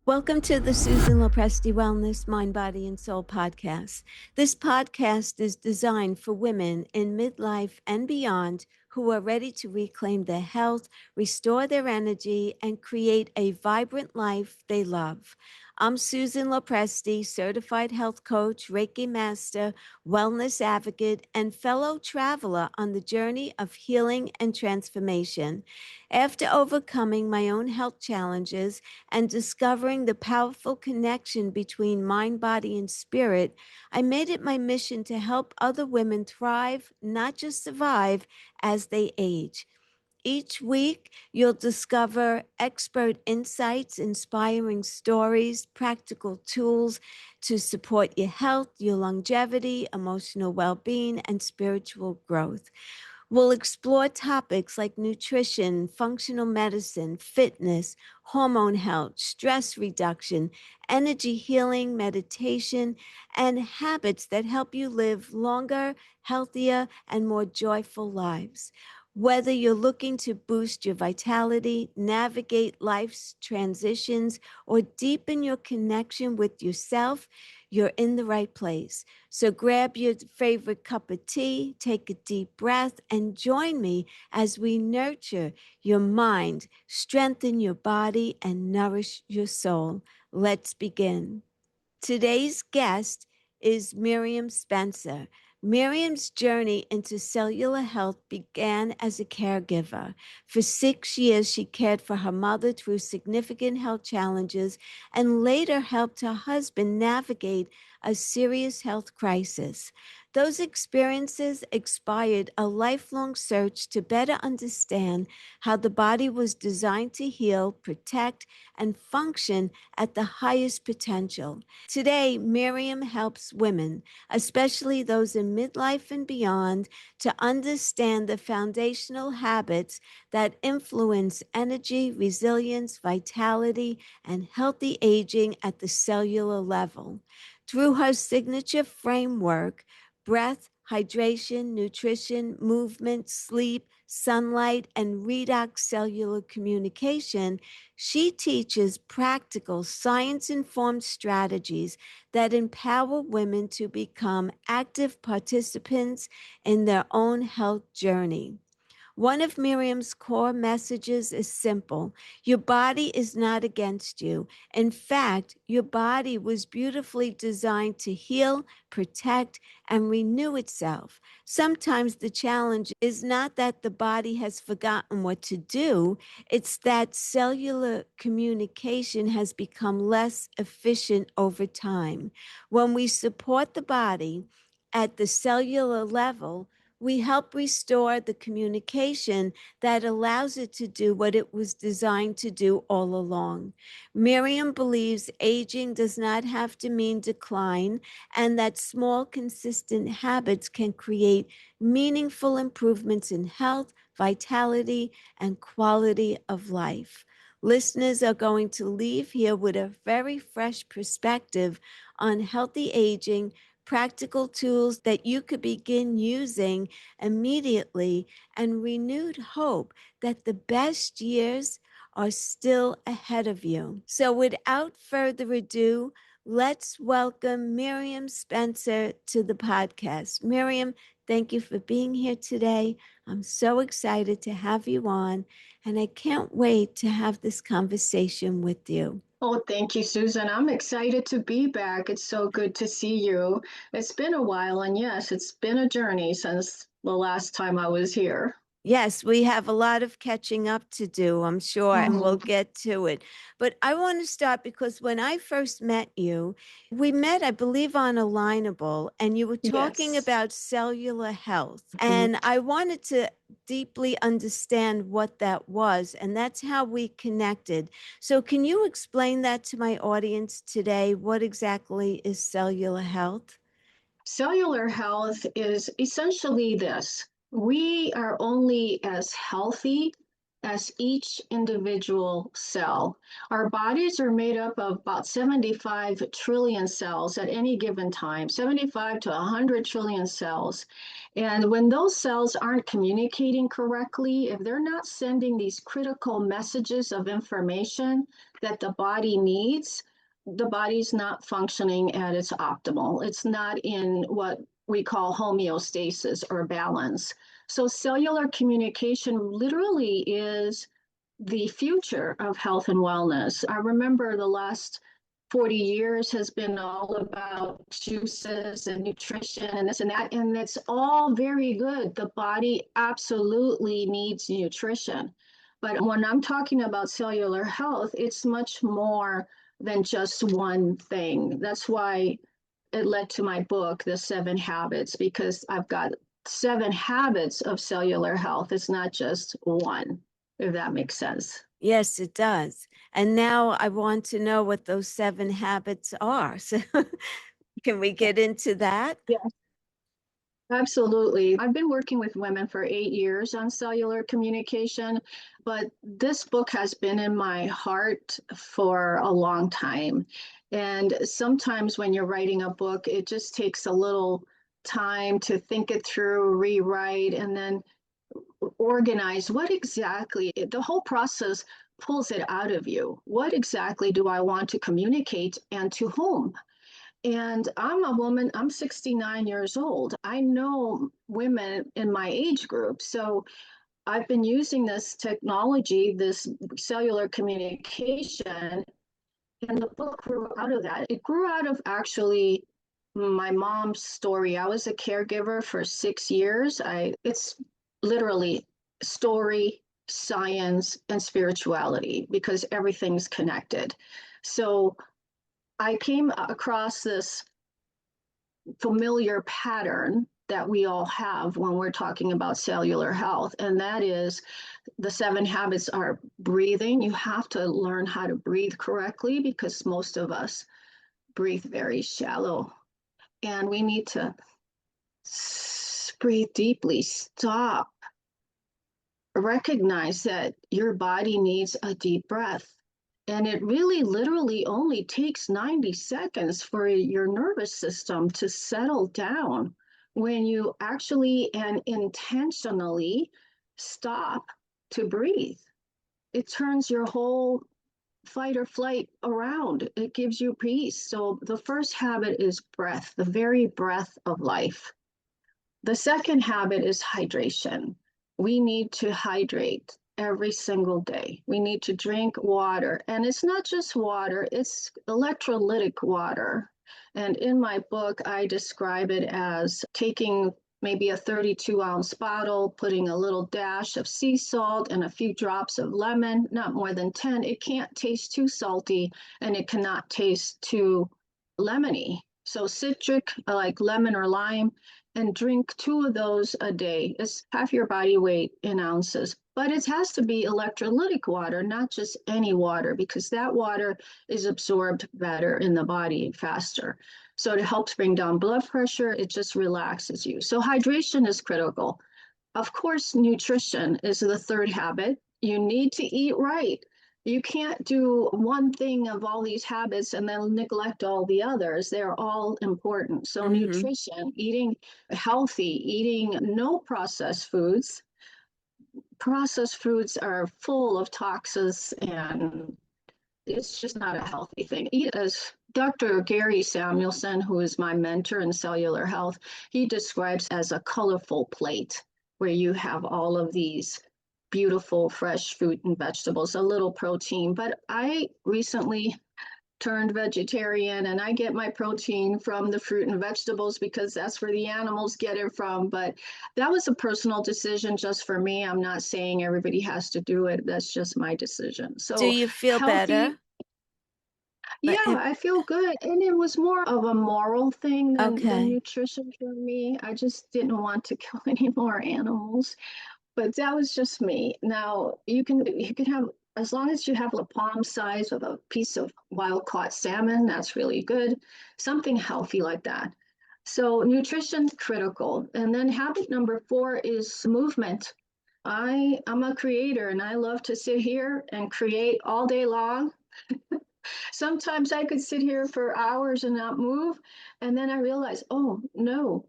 Welcome to the Susan LoPresti Wellness, Mind, Body, and Soul podcast. This podcast is designed for women in midlife and beyond who are ready to reclaim their health, restore their energy, and create a vibrant life they love. I'm Susan LoPresti, certified health coach, Reiki master, wellness advocate, and fellow traveler on the journey of healing and transformation. After overcoming my own health challenges and discovering the powerful connection between mind, body, and spirit, I made it my mission to help other women thrive, not just survive, as they age. Each week, you'll discover expert insights, inspiring stories, practical tools to support your health, your longevity, emotional well being, and spiritual growth. We'll explore topics like nutrition, functional medicine, fitness, hormone health, stress reduction, energy healing, meditation, and habits that help you live longer, healthier, and more joyful lives. Whether you're looking to boost your vitality, navigate life's transitions, or deepen your connection with yourself, you're in the right place. So grab your favorite cup of tea, take a deep breath, and join me as we nurture your mind, strengthen your body, and nourish your soul. Let's begin. Today's guest is Miriam Spencer. Miriam's journey into cellular health began as a caregiver. For 6 years, she cared for her mother through significant health challenges and later helped her husband navigate a serious health crisis. Those experiences inspired a lifelong search to better understand how the body was designed to heal, protect, and function at the highest potential. Today, Miriam helps women, especially those in midlife and beyond, to understand the foundational habits that influence energy, resilience, vitality, and healthy aging at the cellular level. Through her signature framework, breath, hydration, nutrition, movement, sleep, sunlight, and redox cellular communication, she teaches practical, science informed strategies that empower women to become active participants in their own health journey. One of Miriam's core messages is simple. Your body is not against you. In fact, your body was beautifully designed to heal, protect, and renew itself. Sometimes the challenge is not that the body has forgotten what to do, it's that cellular communication has become less efficient over time. When we support the body at the cellular level, we help restore the communication that allows it to do what it was designed to do all along. Miriam believes aging does not have to mean decline, and that small, consistent habits can create meaningful improvements in health, vitality, and quality of life. Listeners are going to leave here with a very fresh perspective on healthy aging, practical tools that you could begin using immediately, and renewed hope that the best years are still ahead of you. So, without further ado, let's welcome Miriam Spencer to the podcast. Miriam, thank you for being here today. I'm so excited to have you on, and I can't wait to have this conversation with you. Oh, thank you, Susan. I'm excited to be back. It's so good to see you. It's been a while, and yes, it's been a journey since the last time I was here. Yes, we have a lot of catching up to do, I'm sure, and we'll Mhm. get to it. But I want to start because when I first met you, we met, I believe, on Alignable, and you were talking Yes. about cellular health. Mhm. And I wanted to deeply understand what that was, and that's how we connected. So, can you explain that to my audience today? What exactly is cellular health? Cellular health is essentially this: we are only as healthy as each individual cell. Our bodies are made up of about 75 trillion cells at any given time, 75 to 100 trillion cells. And when those cells aren't communicating correctly, if they're not sending these critical messages of information that the body needs, the body's not functioning at its optimal. It's not in what we call homeostasis or balance. So cellular communication literally is the future of health and wellness. I remember the last 40 years has been all about juices and nutrition and this and that, and it's all very good. The body absolutely needs nutrition. But when I'm talking about cellular health, it's much more than just one thing. That's why it led to my book, The 7 Habits, because I've got 7 habits of cellular health. It's not just one, if that makes sense. Yes, it does. And now I want to know what those 7 habits are. So can we get into that? Yeah, absolutely. I've been working with women for 8 years on cellular communication, but this book has been in my heart for a long time. And sometimes when you're writing a book, it just takes a little time to think it through, rewrite, and then organize what exactly the whole process pulls it out of you. What exactly do I want to communicate and to whom? And I'm a woman, I'm 69 years old. I know women in my age group. So I've been using this technology, this cellular communication, and the book grew out of that. It grew out of actually my mom's story. I was a caregiver for 6 years. It's literally story, science, and spirituality because everything's connected. So I came across this familiar pattern that we all have when we're talking about cellular health, and that is the 7 habits are breathing. You have to learn how to breathe correctly because most of us breathe very shallow, and we need to breathe deeply, stop, recognize that your body needs a deep breath. And it really literally only takes 90 seconds for your nervous system to settle down when you actually and intentionally stop to breathe. It turns your whole fight or flight around. It gives you peace. So the first habit is breath, the very breath of life. The second habit is hydration. We need to hydrate every single day. We need to drink water. And it's not just water, it's electrolytic water. And in my book, I describe it as taking maybe a 32-ounce bottle, putting a little dash of sea salt and a few drops of lemon, not more than 10. It can't taste too salty and it cannot taste too lemony. So citric, like lemon or lime, and drink 2 of those a day. It's half your body weight in ounces. But it has to be electrolytic water, not just any water, because that water is absorbed better in the body faster. So it helps bring down blood pressure. It just relaxes you. So hydration is critical. Of course, nutrition is the third habit. You need to eat right. You can't do one thing of all these habits and then neglect all the others. They're all important. So, Mm-hmm. nutrition, eating healthy, eating no processed foods. Processed foods are full of toxins and it's just not a healthy thing. Eat as Dr. Gary Samuelson, who is my mentor in cellular health, he describes as a colorful plate where you have all of these beautiful fresh fruit and vegetables, a little protein. But I recently turned vegetarian and I get my protein from the fruit and vegetables because that's where the animals get it from. But that was a personal decision just for me. I'm not saying everybody has to do it. That's just my decision. Do So you feel healthy, better? yeah, I feel good. And it was more of a moral thing than Okay. nutrition for me. I just didn't want to kill any more animals. But that was just me. Now you can have as long as you have a palm size of a piece of wild caught salmon, that's really good. Something healthy like that. So nutrition critical. And then habit number 4 is movement. I'm a creator and I love to sit here and create all day long. Sometimes I could sit here for hours and not move. And then I realized, oh, no,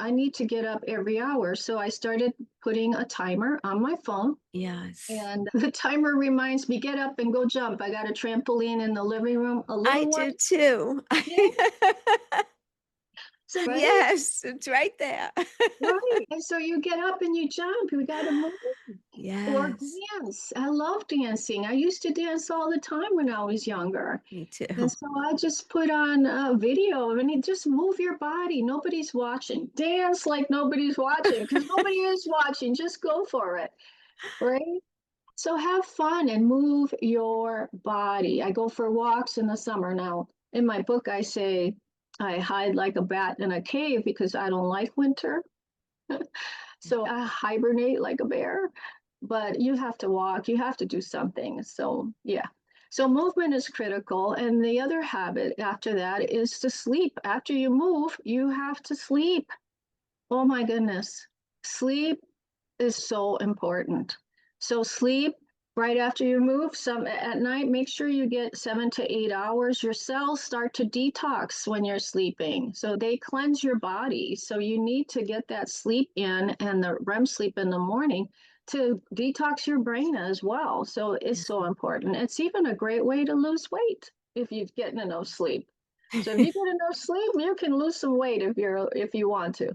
I need to get up every hour. So I started putting a timer on my phone. Yes. And the timer reminds me, get up and go jump. I got a trampoline in the living room, a I little one. do too. Yeah. So, right, Yes, it's right there. right. And so you get up and you jump. You got to move. Or Yes, dance. I love dancing. I used to dance all the time when I was younger. me And too. so I just put on a video and you just move your body. Nobody's watching. Dance like nobody's watching because nobody is watching. Just go for it. Right? So have fun and move your body. I go for walks in the summer now. In my book, I say I hide like a bat in a cave because I don't like winter. So I hibernate like a bear, but you have to walk, you have to do something. So, yeah. So, movement is critical. And the other habit after that is to sleep. After you move, you have to sleep. Oh my goodness. Sleep is so important. So sleep right after you move some at night, make sure you get 7 to 8 hours. Your cells start to detox when you're sleeping. So they cleanse your body. So you need to get that sleep in and the REM sleep in the morning to detox your brain as well. So it's so important. It's even a great way to lose weight if you're getting enough sleep. So if you get enough sleep, you can lose some weight if you want to.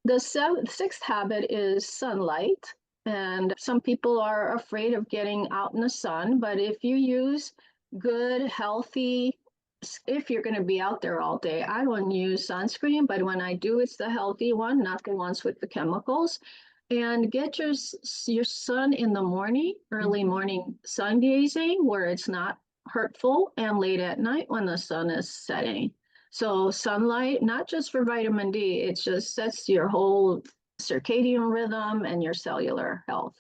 The sixth habit is sunlight. And some people are afraid of getting out in the sun, but if you use good, healthy, if you're going to be out there all day, I don't use sunscreen, but when I do, it's the healthy one, not the ones with the chemicals. And get your sun in the morning, early Mhm. morning sun gazing, where it's not hurtful, and late at night when the sun is setting. So sunlight, not just for vitamin D, it just sets your whole circadian rhythm and your cellular health.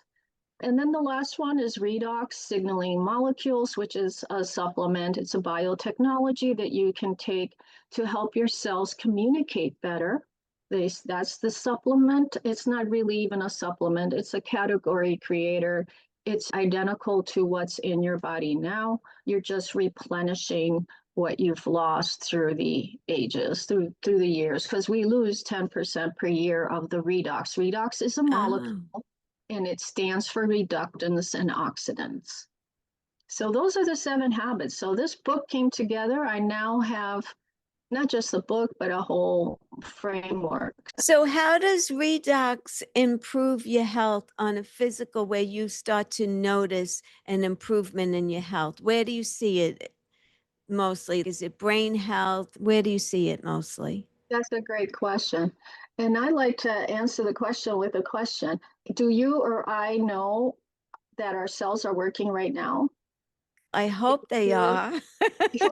And then the last one is redox signaling molecules, which is a supplement. It's a biotechnology that you can take to help your cells communicate better. That's the supplement. It's not really even a supplement, it's a category creator. It's identical to what's in your body now. You're just replenishing what you've lost through the ages, through the years, because we lose 10% per year of the redox. Redox is a molecule Oh. and it stands for reductants and oxidants. So those are the 7 habits. So this book came together. I now have not just the book, but a whole framework. So how does redox improve your health on a physical where you start to notice an improvement in your health? Where do you see it mostly? Is it brain health? Where do you see it mostly? That's a great question. And I like to answer the question with a question. Do you or I know that our cells are working right now? I hope they are.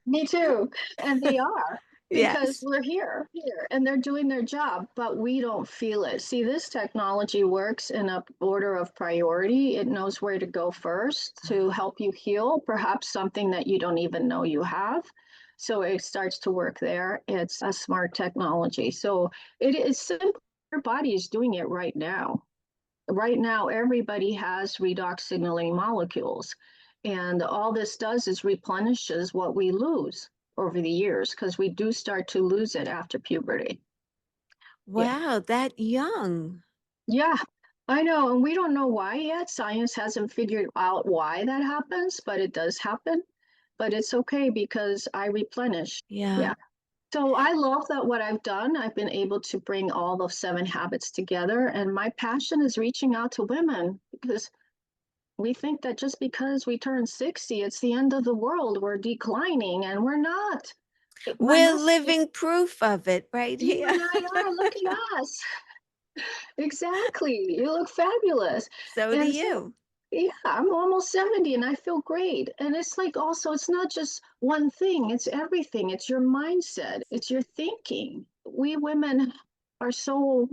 Me too. And they are because Yes. we're here, and they're doing their job, but we don't feel it. See, this technology works in a order of priority. It knows where to go first to help you heal, perhaps something that you don't even know you have. So it starts to work there. It's a smart technology. So it is simple. Your body is doing it right now. Right now, everybody has redox signaling molecules. And all this does is replenishes what we lose over the years because we do start to lose it after puberty. Yeah. Wow, that young. Yeah, I know. And we don't know why yet. Science hasn't figured out why that happens, but it does happen. But it's okay because I replenish. Yeah. Yeah. So I love that what I've done, I've been able to bring all the 7 habits together. And my passion is reaching out to women because we think that just because we turn 60, it's the end of the world. We're declining, and we're not. My We're message, living proof of it right you here. and I are, look at us. Exactly. You look fabulous. So do And so, you. yeah, I'm almost 70 and I feel great. And it's like also, it's not just one thing, it's everything. It's your mindset, it's your thinking. We women are so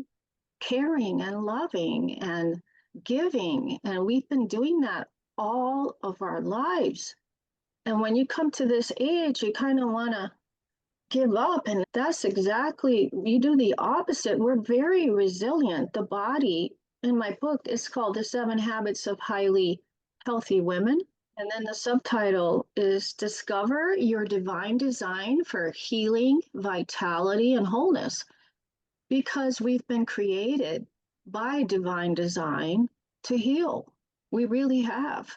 caring and loving and giving. And we've been doing that all of our lives. And when you come to this age, you kind of want to give up. And that's exactly, you do the opposite. We're very resilient. The body in my book, it's called The 7 Habits of Highly Healthy Women. And then the subtitle is Discover Your Divine Design for Healing, Vitality, and Wholeness. Because we've been created by divine design to heal. We really have.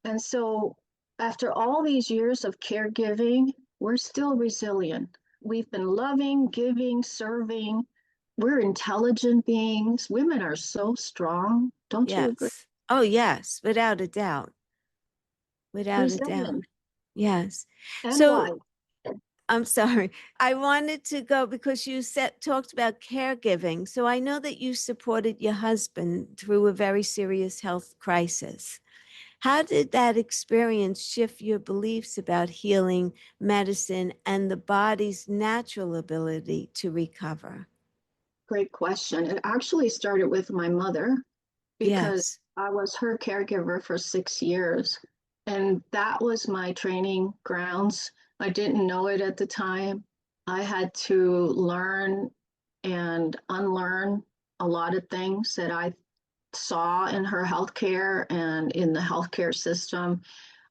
And so, after all these years of caregiving, we're still resilient. We've been loving, giving, serving. We're intelligent beings. Women are so strong. Don't you agree? Yes. Oh, yes, without a doubt. Without a doubt. Resilient Yes. and So wise. I'm sorry. I wanted to go because you talked about caregiving. So I know that you supported your husband through a very serious health crisis. How did that experience shift your beliefs about healing, medicine, and the body's natural ability to recover? Great question. It actually started with my mother because Yes. I was her caregiver for 6 years. And that was my training grounds. I didn't know it at the time. I had to learn and unlearn a lot of things that I saw in her healthcare and in the healthcare system.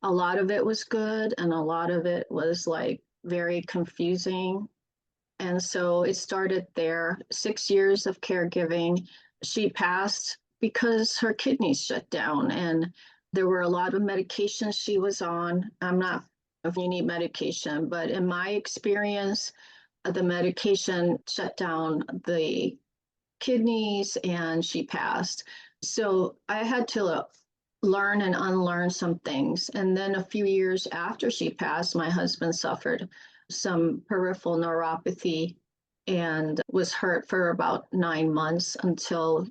A lot of it was good, and a lot of it was like very confusing. And so it started there. 6 years of caregiving. She passed because her kidneys shut down, and there were a lot of medications she was on. I'm not if you need medication, but in my experience, the medication shut down the kidneys and she passed. So I had to learn and unlearn some things. And then a few years after she passed, my husband suffered some peripheral neuropathy and was hurt for about 9 months until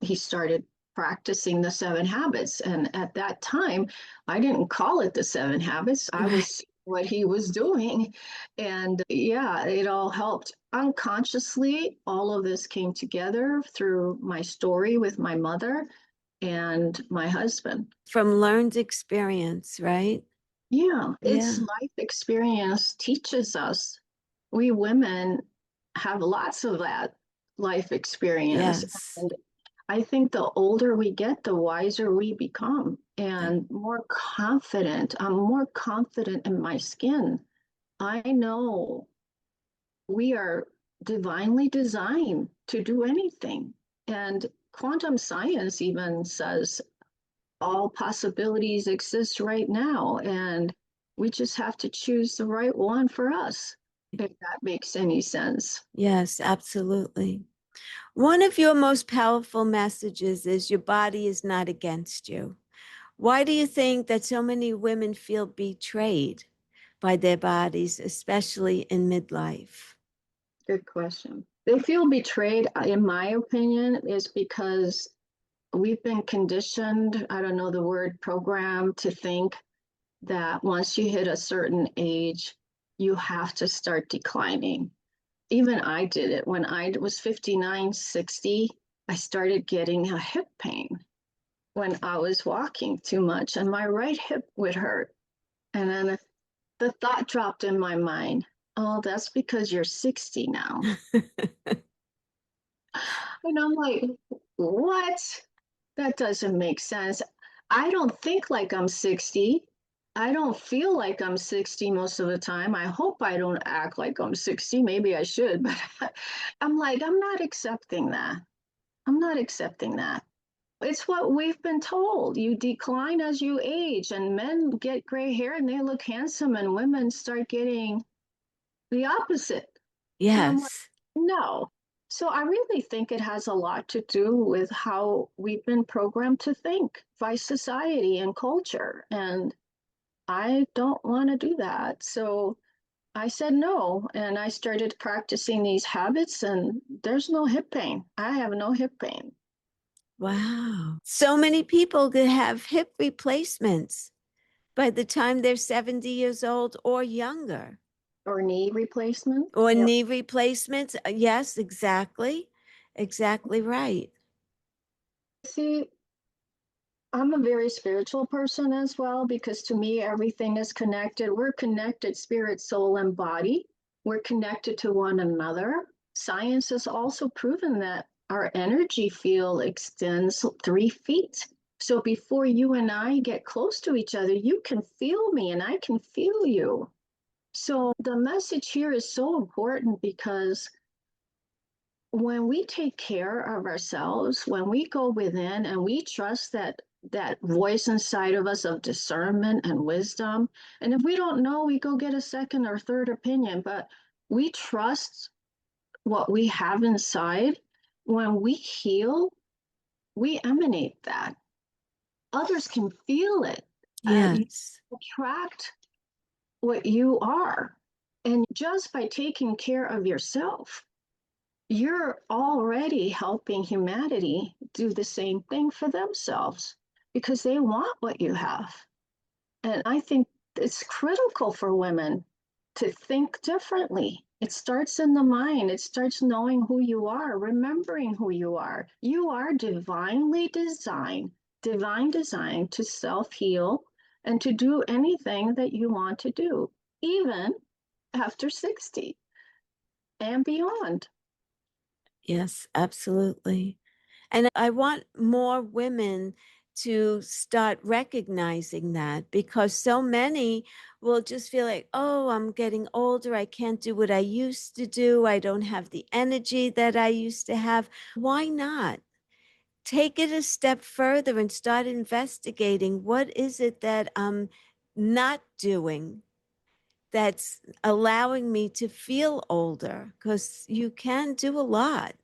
he started practicing the 7 habits. And at that time, I didn't call it the 7 habits. I Right. was what he was doing. And yeah, it all helped. Unconsciously, all of this came together through my story with my mother and my husband. From learned experience, right? Yeah, it's Yeah. life experience teaches us. We women have lots of that life experience. Yes. And I think the older we get, the wiser we become and more confident. I'm more confident in my skin. I know we are divinely designed to do anything. And quantum science even says all possibilities exist right now. And we just have to choose the right one for us, if that makes any sense. Yes, absolutely. One of your most powerful messages is your body is not against you. Why do you think that so many women feel betrayed by their bodies, especially in midlife? Good question. They feel betrayed, in my opinion, is because we've been conditioned, I don't know the word, programmed to think that once you hit a certain age, you have to start declining. Even I did it. When I was 59, 60, I started getting a hip pain when I was walking too much, and my right hip would hurt. And then the thought dropped in my mind, oh, that's because you're 60 now. And I'm like, what? That doesn't make sense. I don't think like I'm 60. I don't feel like I'm 60 most of the time. I hope I don't act like I'm 60. Maybe I should, but I'm like, I'm not accepting that. I'm not accepting that. It's what we've been told. You decline as you age, and men get gray hair and they look handsome, and women start getting the opposite. And I'm like, Yes. no. So I really think it has a lot to do with how we've been programmed to think by society and culture. And I don't want to do that. So I said no. And I started practicing these habits, and there's no hip pain. I have no hip pain. Wow. So many people could have hip replacements by the time they're 70 years old or younger, Or knee replacement. or Yep. knee replacements. Yes, exactly. Exactly right. See, I'm a very spiritual person as well because to me, everything is connected. We're connected, spirit, soul, and body. We're connected to one another. Science has also proven that our energy field extends 3 feet. So before you and I get close to each other, you can feel me and I can feel you. So the message here is so important because when we take care of ourselves, when we go within and we trust that voice inside of us of discernment and wisdom, and if we don't know, we go get a second or third opinion, but we trust what we have inside. When we heal, we emanate that. Others can feel it. You Yes. attract what you are. And just by taking care of yourself, you're already helping humanity do the same thing for themselves because they want what you have. And I think it's critical for women to think differently. It starts in the mind, it starts knowing who you are, remembering who you are. You are divinely designed, divine design to self heal and to do anything that you want to do, even after 60 and beyond. Yes, absolutely. And I want more women to start recognizing that because so many will just feel like, oh, I'm getting older. I can't do what I used to do. I don't have the energy that I used to have. Why not? Take it a step further and start investigating what is it that I'm not doing that's allowing me to feel older because you can do a lot.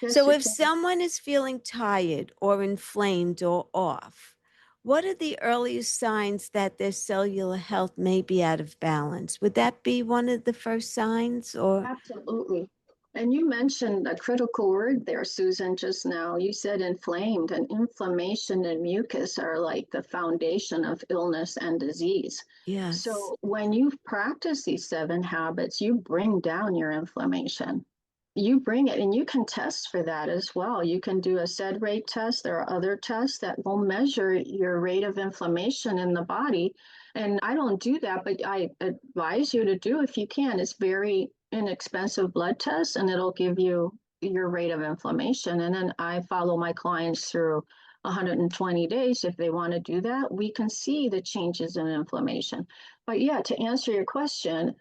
Yes, So, you if can. someone is feeling tired or inflamed or off, what are the earliest signs that their cellular health may be out of balance? Would that be one of the first signs or? Absolutely. And you mentioned a critical word there, Susan, just now. You said inflamed, and inflammation and mucus are like the foundation of illness and disease. Yes. So when you practice these 7 habits, you bring down your inflammation. You bring it, and you can test for that as well. You can do a SED rate test. There are other tests that will measure your rate of inflammation in the body. And I don't do that, but I advise you to do if you can. It's very inexpensive blood test and it'll give you your rate of inflammation. And then I follow my clients through 120 days. If they want to do that, we can see the changes in inflammation. But yeah, to answer your question,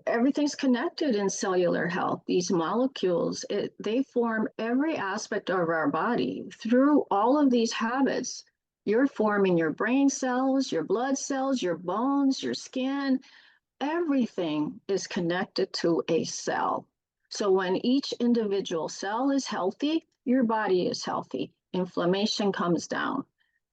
everything's connected in cellular health. These molecules, they form every aspect of our body through all of these habits. You're forming your brain cells, your blood cells, your bones, your skin. Everything is connected to a cell. So when each individual cell is healthy, your body is healthy. Inflammation comes down.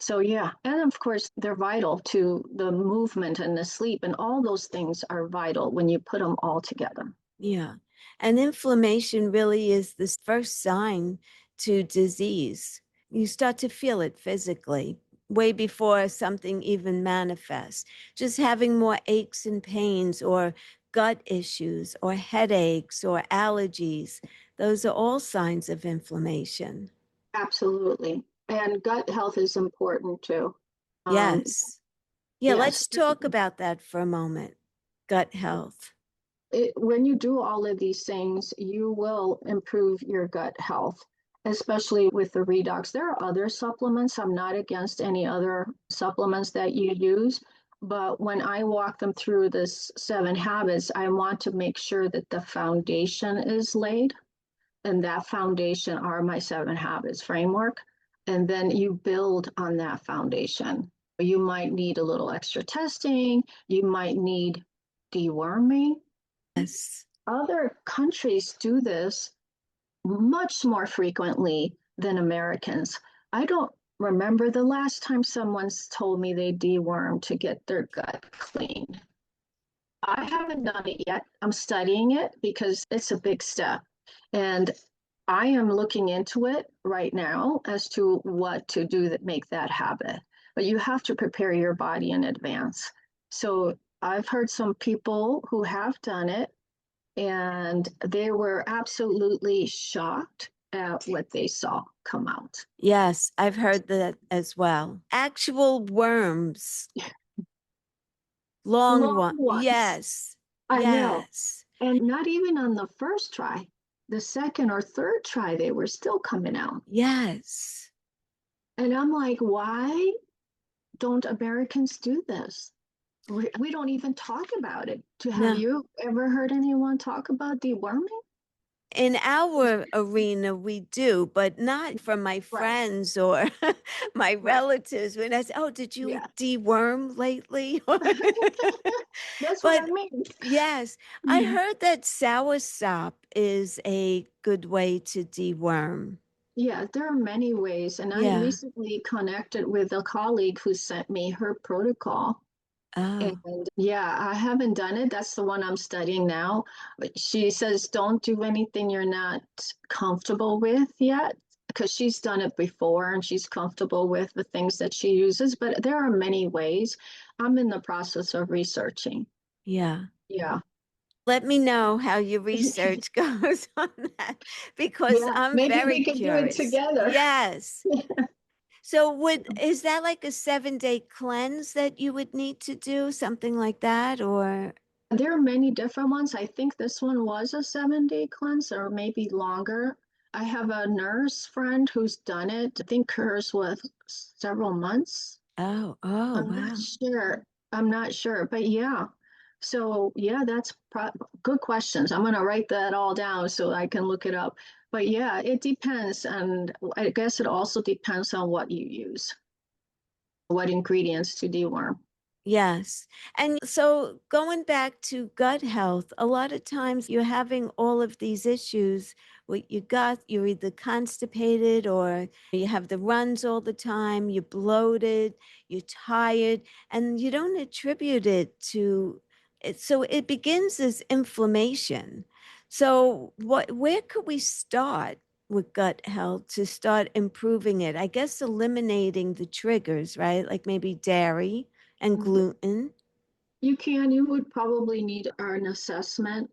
So yeah, and of course they're vital to the movement and the sleep, and all those things are vital when you put them all together. Yeah. And inflammation really is the first sign to disease. You start to feel it physically way before something even manifests. Just having more aches and pains or gut issues or headaches or allergies, those are all signs of inflammation. Absolutely. And gut health is important too. Um, Yes. Yeah, yes, let's talk about that for a moment. Gut health. when you do all of these things, you will improve your gut health, especially with the redox. There are other supplements. I'm not against any other supplements that you use, but when I walk them through this 7 habits, I want to make sure that the foundation is laid, and that foundation are my 7 habits framework. And then you build on that foundation. You might need a little extra testing, you might need deworming. Yes. Other countries do this much more frequently than Americans. I don't remember the last time someone's told me they deworm to get their gut clean. I haven't done it yet. I'm studying it because it's a big step. And I am looking into it right now as to what to do that make that habit. But you have to prepare your body in advance. So I've heard some people who have done it and they were absolutely shocked at what they saw come out. Yes, I've heard that as well. Actual worms, long Long one. ones, Yes, I know. yes. And not even on the first try. the second or third try, they were still coming out. Yes. And I'm like, why don't Americans do this? We don't even talk about it. Have No. you ever heard anyone talk about deworming? In our arena, we do, but not from my Right, friends or my right. relatives. When I say, "Oh, did you Yeah. deworm lately?" That's what I But mean. yes, I Mhm. heard that soursop is a good way to deworm. Yeah, there are many ways. And I Yeah. recently connected with a colleague who sent me her protocol. Oh, And yeah, I haven't done it. That's the one I'm studying now. But she says don't do anything you're not comfortable with yet, because she's done it before and she's comfortable with the things that she uses. But there are many ways. I'm in the process of researching. yeah. Yeah. Let me know how your research goes on that because Yeah, I'm maybe we very could do it curious. together. Yes. So is that like a 7-day cleanse that you would need to do, something like that, or There are many different ones. I think this one was a 7-day cleanse or maybe longer. I have a nurse friend who's done it. I think hers was several months. oh, I'm not wow. sure. I'm not sure, but yeah. So yeah, good questions. I'm gonna write that all down so I can look it up. But yeah, it depends, and I guess it also depends on what you use, what ingredients to deworm. Yes. And so going back to gut health, a lot of times you're having all of these issues with your gut. You're either constipated or you have the runs all the time, you're bloated, you're tired, and you don't attribute it to it. So it begins as inflammation. So where could we start with gut health to start improving it? I guess eliminating the triggers, right? Like maybe dairy and gluten. You would probably need an assessment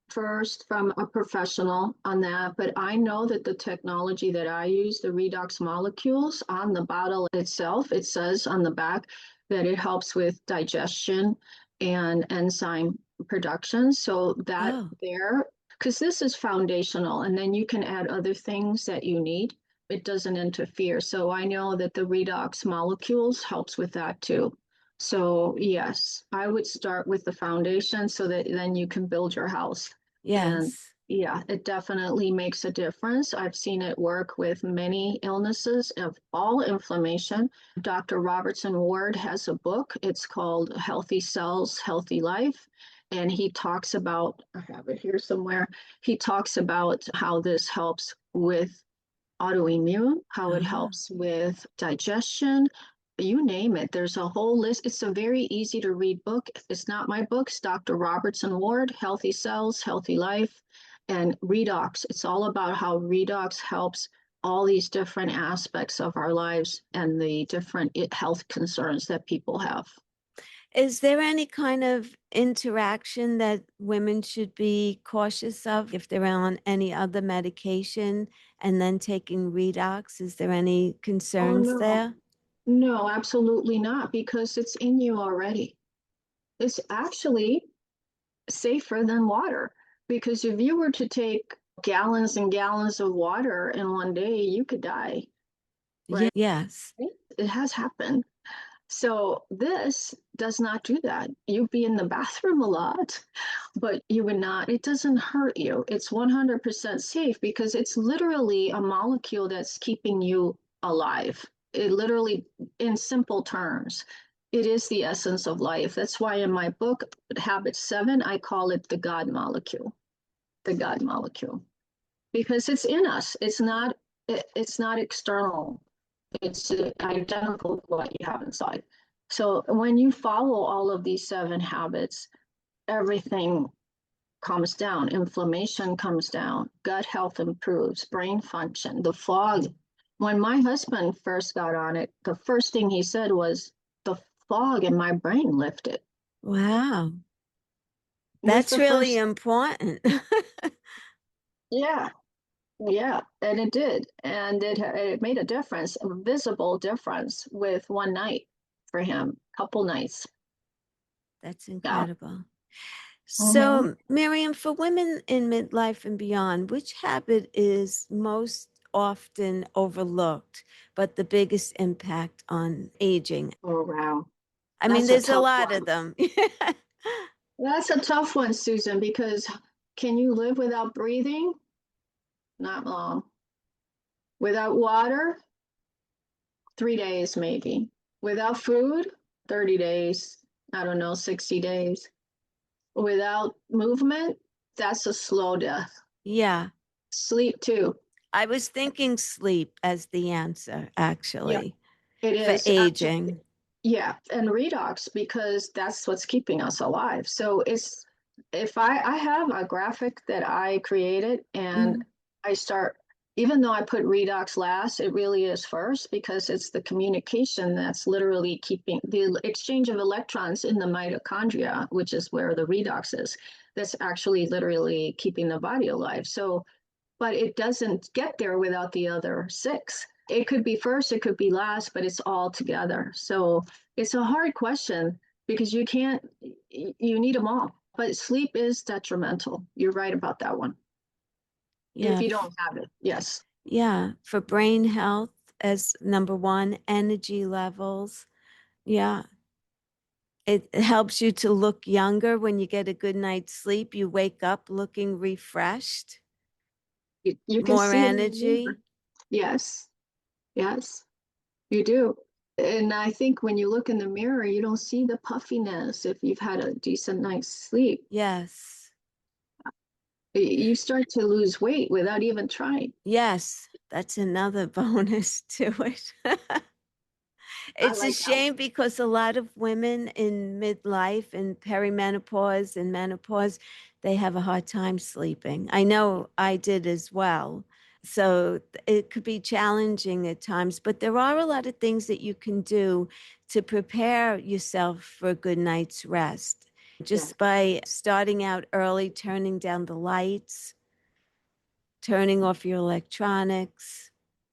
first from a professional on that. But I know that the technology that I use, the redox molecules on the bottle itself, it says on the back that it helps with digestion and enzyme production. So that Oh, there, because this is foundational, and then you can add other things that you need. It doesn't interfere. So I know that the redox molecules helps with that too. So yes, I would start with the foundation so that then you can build your house. And yes. yeah, it definitely makes a difference. I've seen it work with many illnesses of all inflammation. Dr. Robertson Ward has a book. It's called Healthy Cells, Healthy Life. And he talks about, I have it here somewhere, he talks about how this helps with autoimmune, how it Ah, helps with digestion, you name it. There's a whole list. It's a very easy to read book. It's not my book, it's Dr. Robertson Ward, Healthy Cells, Healthy Life, and Redox. It's all about how Redox helps all these different aspects of our lives and the different health concerns that people have. is there any kind of interaction that women should be cautious of if they're on any other medication and then taking redox? Is there any Oh, concerns no. there? No, absolutely not, because it's in you already. It's actually safer than water. Because if you were to take gallons and gallons of water in one day, you could die, right? Yes. It has happened. So this does not do that. You'd be in the bathroom a lot, but you would not, it doesn't hurt you. It's 100% safe because it's literally a molecule that's keeping you alive. It literally, in simple terms, it is the essence of life. That's why in my book, Habit 7, I call it the God molecule, because it's in us. It's not external. It's identical to what you have inside. So when you follow all of these 7 habits, everything calms down, inflammation comes down, gut health improves, brain function, the fog. When my husband first got on it, the first thing he said was, the fog in my brain lifted. Wow. With That's the really first, important. yeah, yeah, and it did. And it made a difference, a visible difference with one night for him, couple nights. That's Yeah. incredible. Mhm. So, Miriam, for women in midlife and beyond, which habit is most often overlooked, but the biggest impact on aging? Oh, wow. I mean, That's a there's a tough lot of one. them. That's a tough one, Susan, because can you live without breathing? Not long. Without water? 3 days, maybe. Without food? 30 days. I don't know, 60 days. Without movement? That's a slow death. Yeah. Sleep, too. I was thinking sleep as the answer, Yeah, actually, it for is. aging. Yeah, and redox because that's what's keeping us alive. So it's if I have a graphic that I created and Mhm. I start even though I put redox last, it really is first because it's the communication that's literally keeping the exchange of electrons in the mitochondria, which is where the redox is, that's actually literally keeping the body alive. So but it doesn't get there without the other six. It could be first, it could be last, but it's all together. So it's a hard question because you can't, you need them all. But sleep is detrimental. You're right about that one. If Yeah. you don't have it, yes. Yeah. For brain health as number one, energy levels. Yeah. It helps you to look younger when you get a good night's sleep. You wake up looking refreshed, You can more see it in the mirror. energy. Yes, yes, you do. And I think when you look in the mirror, you don't see the puffiness if you've had a decent night's sleep. Yes. You start to lose weight without even trying. Yes. That's another bonus to it. I It's a like that one. shame because a lot of women in midlife and perimenopause and menopause, they have a hard time sleeping. I know I did as well. So it could be challenging at times, but there are a lot of things that you can do to prepare yourself for a good night's rest. Yeah. Just by starting out early, turning down the lights, turning off your electronics.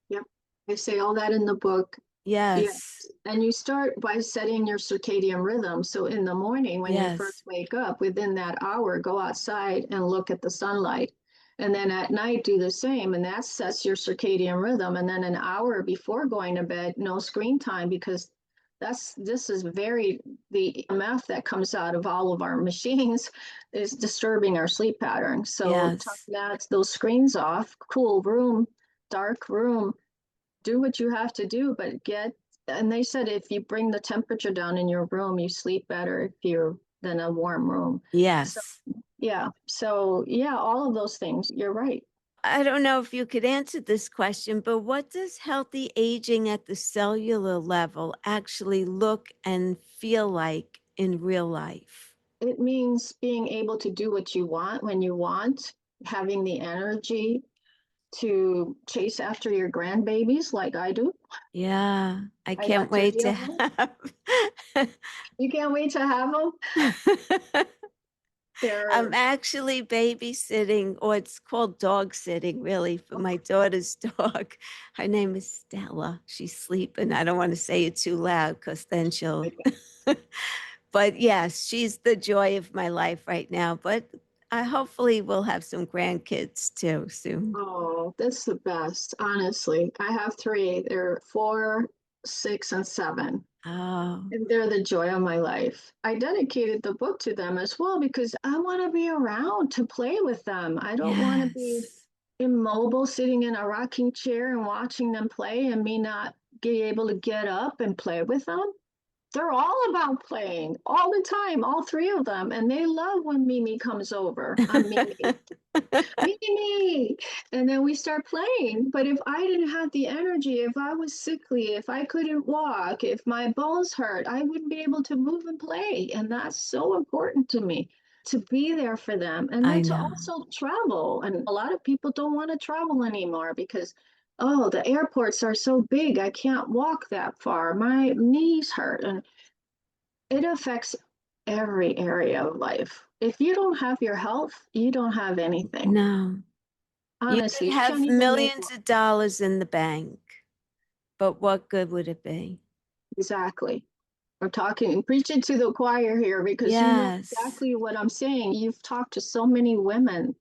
Yep. I say all that in the book. Yes. Yes, And you start by setting your circadian rhythm. So in the morning, when you yes, first wake up, within that hour, go outside and look at the sunlight. And then at night, do the same. And that sets your circadian rhythm. And then an hour before going to bed, no screen time because this is very the math that comes out of all of our machines is disturbing our sleep pattern. So turn yes, those screens off, cool room, dark room, do what you have to do, but get, and they said if you bring the temperature down in your room, you sleep better if you're than a warm room. So yes. yeah. So yeah, all of those things. You're right. I don't know if you could answer this question, but what does healthy aging at the cellular level actually look and feel like in real life? It means being able to do what you want when you want, having the energy to chase after your grandbabies like I do. Yeah, I I can't got wait 30 to of them. have. You can't wait to have them. I'm They're actually babysitting, or it's called dog sitting, really, for my daughter's dog. Her name is Stella. She's sleeping. I don't want to say it too loud because then she'll. But yes, she's the joy of my life right now. But I hopefully will have some grandkids too soon. Oh, that's the best. Honestly, I have three. They're 4, 6, and 7. Oh, And they're the joy of my life. I dedicated the book to them as well because I want to be around to play with them. I don't want to be yes. immobile sitting in a rocking chair and watching them play and me not be able to get up and play with them. They're all about playing all the time, all three of them. And they love when Mimi comes over. I'm Mimi. Mimi. And then we start playing. But if I didn't have the energy, if I was sickly, if I couldn't walk, if my bones hurt, I wouldn't be able to move and play. And that's so important to me to be there for them. And I then to know. also travel. And a lot of people don't want to travel anymore because, oh, the airports are so big. I can't walk that far. My knees hurt. And it affects every area of life. If you don't have your health, you don't have anything. No. You could Honestly, you can't have even make millions of dollars in the bank, but what good would it be? exactly. We're talking, preaching to the choir here because you know Yes. exactly what I'm saying. You've talked to so many women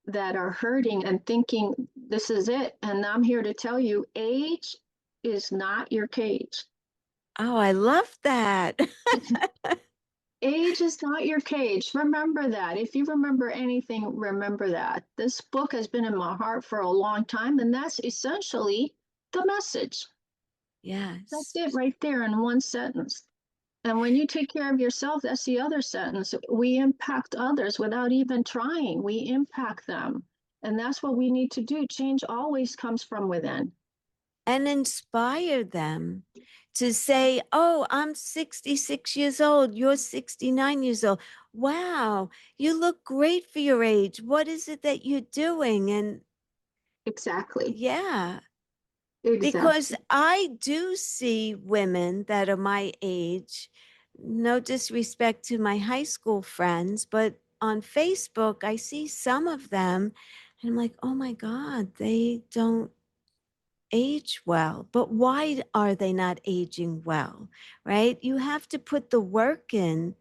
that are hurting and thinking this is it. And I'm here to tell you age is not your cage. Oh, I love that. Age is not your cage. Remember that. If you remember anything, remember that. This book has been in my heart for a long time, and that's essentially the message. That's Yes. it right there in one sentence. And when you take care of yourself, that's the other sentence. We impact others without even trying. We impact them. And that's what we need to do. Change always comes from within. And inspire them to say, oh, I'm 66 years old. You're 69 years old. Wow, you look great for your age. What is it that you're doing? And Exactly. yeah, because Exactly. I do see women that are my age, no disrespect to my high school friends, but on Facebook, I see some of them and I'm like, oh my God, they don't age well. But why are they not aging well? Right? You have to put the work in.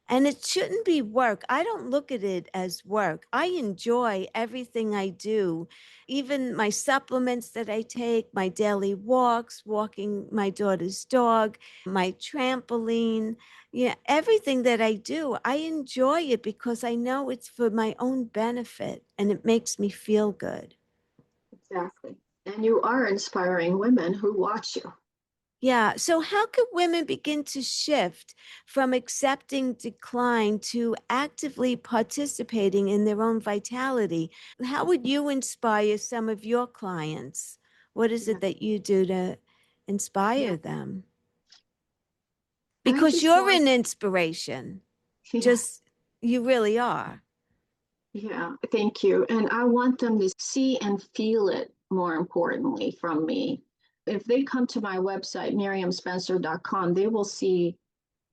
And it shouldn't be work. I don't look at it as work. I enjoy everything I do, even my supplements that I take, my daily walks, walking my daughter's dog, my trampoline. Yeah, everything that I do, I enjoy it because I know it's for my own benefit and it makes me feel good. Exactly. And you are inspiring women who watch you. Yeah. So, how could women begin to shift from accepting decline to actively participating in their own vitality? How would you inspire some of your clients? What is Yeah. it that you do to Yeah. inspire them? I Because just you're want, an inspiration. yeah, Just, you really are. yeah, thank you. And I want them to see and feel it more importantly from me. If they come to my website, miriamspencer.com, they will see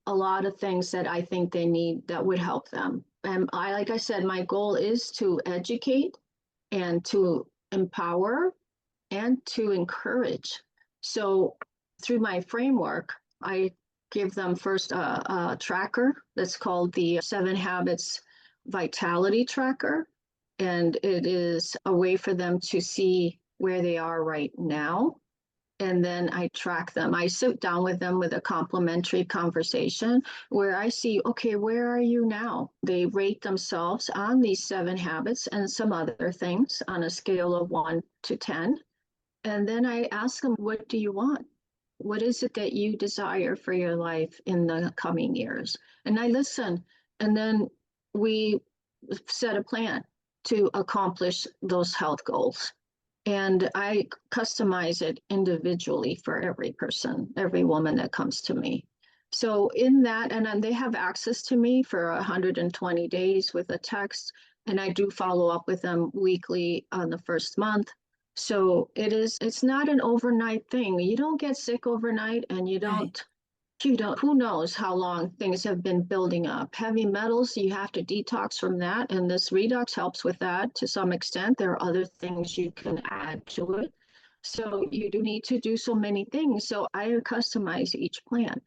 a lot of things that I think they need that would help them. And like I said, my goal is to educate and to empower and to encourage. So through my framework, I give them first a tracker that's called the Seven Habits Vitality Tracker. And it is a way for them to see where they are right now. And then I track them. I sit down with them with a complimentary conversation where I see, okay, where are you now? They rate themselves on these seven habits and some other things on a scale of 1 to 10. And then I ask them, what do you want? What is it that you desire for your life in the coming years? And I listen. And then we set a plan to accomplish those health goals. And I customize it individually for every person, every woman that comes to me. So in that, and then they have access to me for 120 days with a text, and I do follow up with them weekly on the first month. So it's not an overnight thing. You don't get sick overnight, and Right. you don't, who knows how long things have been building up. Heavy metals, you have to detox from that, and this redox helps with that to some extent. There are other things you can add to it. So you do need to do so many things. So I customize each plan.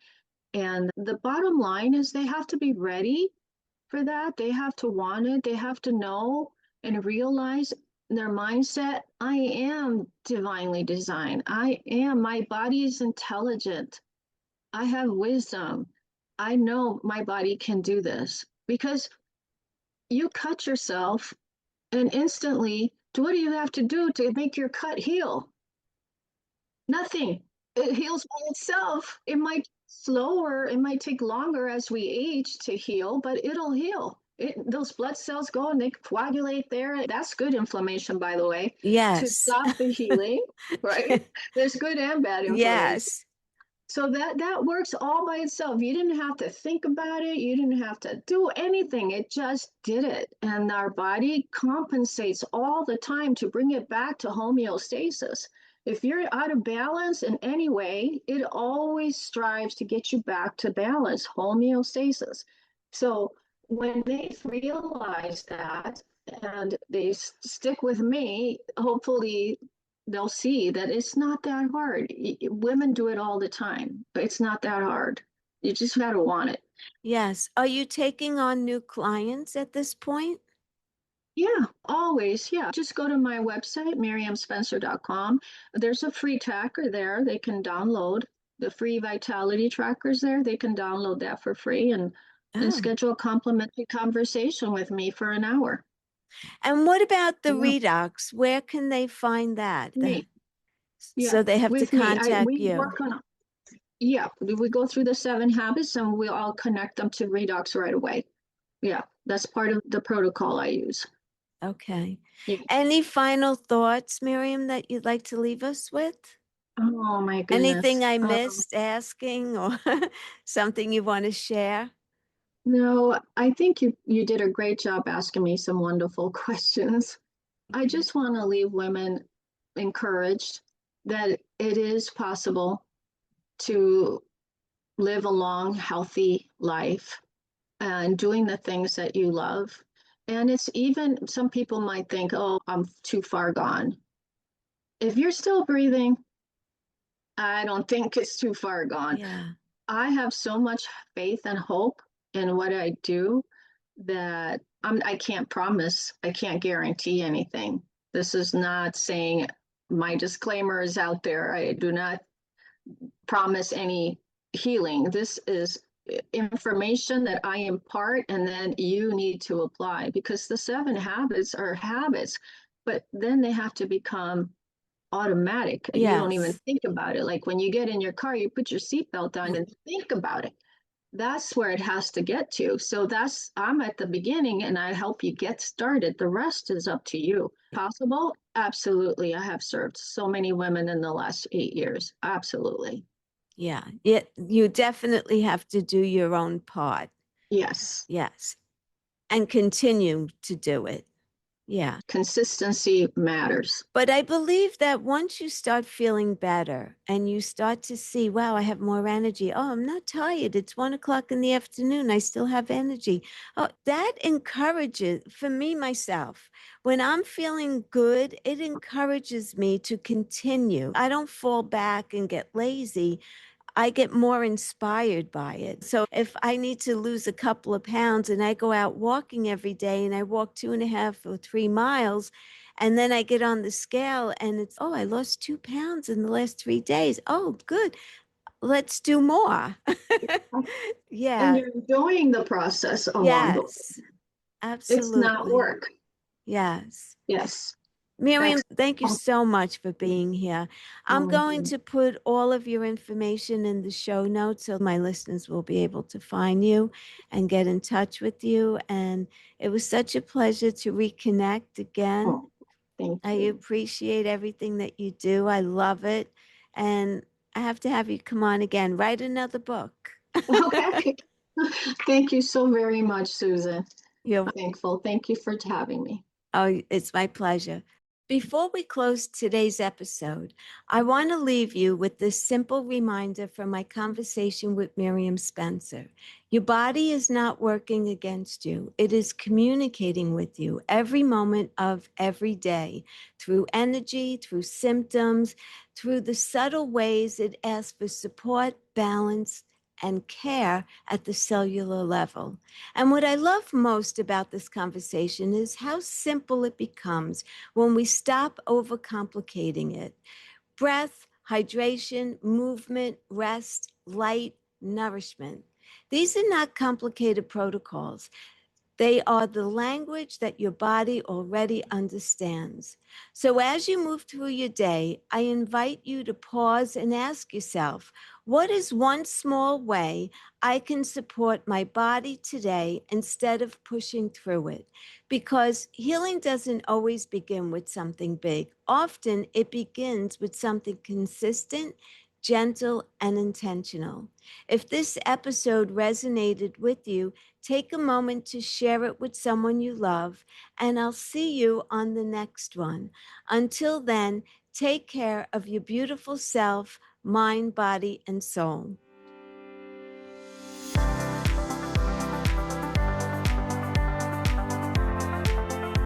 And the bottom line is they have to be ready for that. They have to want it. They have to know and realize their mindset. I am divinely designed. My body is intelligent. I have wisdom. I know my body can do this because you cut yourself and instantly, what do you have to do to make your cut heal? Nothing. It heals by itself. It might slower, it might take longer as we age to heal, but it'll heal. Those blood cells go and they coagulate there. That's good inflammation, by the way, to Yes. stop the healing, right? There's good and bad inflammation. Yes. So that works all by itself. You didn't have to think about it. You didn't have to do anything. It just did it. And our body compensates all the time to bring it back to homeostasis. If you're out of balance in any way, it always strives to get you back to balance, homeostasis. So when they realize that and they stick with me, hopefully they'll see that it's not that hard. Women do it all the time, but it's not that hard. You just got to want it. Yes. Are you taking on new clients at this point? Yeah, always. Yeah. Just go to my website, miriamspencer.com. There's a free tracker there they can download. The free vitality trackers there, they can download that for free and Oh. schedule a complimentary conversation with me for an hour. And what about the Yeah, redox? Where can they find that? me. Yeah, So they have to with me. I contact we you. work on yeah, we go through the 7 habits and we all connect them to redox right away. Yeah, that's part of the protocol I use. Okay. Yeah. Any final thoughts, Miriam, that you'd like to leave us with? Oh my Anything goodness. I missed asking or something you want to share? No, I think you did a great job asking me some wonderful questions. I Okay. just want to leave women encouraged that it is possible to live a long, healthy life and doing the things that you love. And it's even, some people might think, oh, I'm too far gone. If you're still breathing, I don't think it's too far gone. Yeah. I have so much faith and hope in what I do that I can't promise, I can't guarantee anything. This is not saying my disclaimer is out there. I do not promise any healing. This is information that I impart, and then you need to apply because the 7 habits are habits, but then they have to become automatic. You don't even Yes. think about it. Like when you get in your car, you put your seatbelt on and think about it. That's where it has to get to. So I'm at the beginning and I help you get started. The rest is up to you. Possible? Absolutely. I have served so many women in the last 8 years. Absolutely. Yeah. You definitely have to do your own part. Yes. Yes. And continue to do it. Yeah. Consistency matters. But I believe that once you start feeling better and you start to see, wow, I have more energy. Oh, I'm not tired. It's 1 o'clock in the afternoon. I still have energy. Oh, that encourages for me, myself. When I'm feeling good, it encourages me to continue. I don't fall back and get lazy. I get more inspired by it. So if I need to lose a couple of pounds and I go out walking every day and I walk 2.5 or 3 miles, and then I get on the scale and it's, oh, I lost 2 pounds in the last 3 days. Oh, good. Let's do more. And Yeah. you're enjoying the process along the way. Yes. It's not Absolutely. work. Yes. Yes. Miriam, thank you Excellent. so much for being here. Oh I'm my going goodness. to put all of your information in the show notes so my listeners will be able to find you and get in touch with you. And it was such a pleasure to reconnect again. Oh, thank I you. appreciate everything that you do. I love it. And I have to have you come on again, write another book. Okay. Thank you so very much, Susan. You're Thankful. Thank you for having me. Oh, it's my pleasure. Before we close today's episode, I want to leave you with this simple reminder from my conversation with Miriam Spencer. Your body is not working against you, it is communicating with you every moment of every day through energy, through symptoms, through the subtle ways it asks for support, balance, and care at the cellular level. And what I love most about this conversation is how simple it becomes when we stop overcomplicating it. Breath, hydration, movement, rest, light, nourishment. These are not complicated protocols. They are the language that your body already understands. So, as you move through your day, I invite you to pause and ask yourself, what is one small way I can support my body today instead of pushing through it? Because healing doesn't always begin with something big. Often it begins with something consistent, gentle, and intentional. If this episode resonated with you, take a moment to share it with someone you love, and I'll see you on the next one. Until then, take care of your beautiful self, mind, body, and soul.